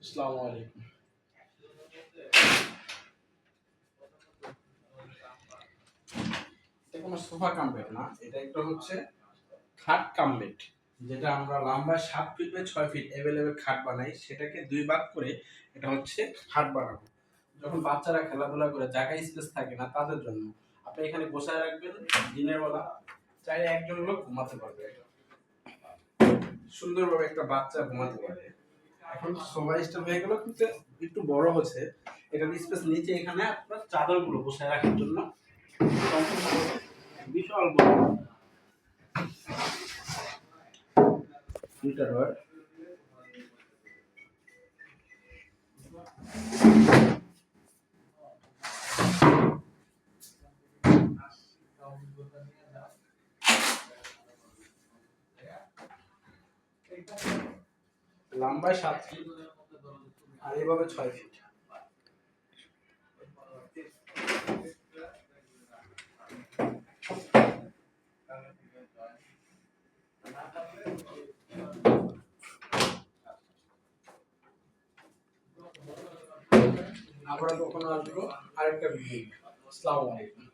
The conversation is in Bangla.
আসসালামু আলাইকুম। এটা কোনো সোফা কাম বেড না, এটা একটা হচ্ছে খাট কাম বেড। যেটা আমরা লম্বা 7 ফিট বাই 6 ফিট এভেলেবেল খাট বানাই, সেটাকে দুই ভাগ করে এটা হচ্ছে খাট বানাবো। যখন বাচ্চারা খেলাধুলা করে জায়গা স্পেস থাকে না তাদের জন্য আপনি এখানে বসায় রাখবেন। দিনের বেলা চাইলে একজন লোক ঘুমাতে পারবে, সুন্দরভাবে একটা বাচ্চা ঘুমাতে পারে। এখন সোফা স্টাইল হয়ে গেল, কিন্তু একটু বড় হচ্ছে। এটার স্পেস নিচে এখানে আপনার চাদরগুলো বসায় রাখার জন্য বিশাল বড় দুইটা ডয়ার। লম্বায় 7 ফিট আর এভাবে 6 ফিট। আমরা কখনো আসবো আরেকটা ভিডিও। আসসালামু আলাইকুম।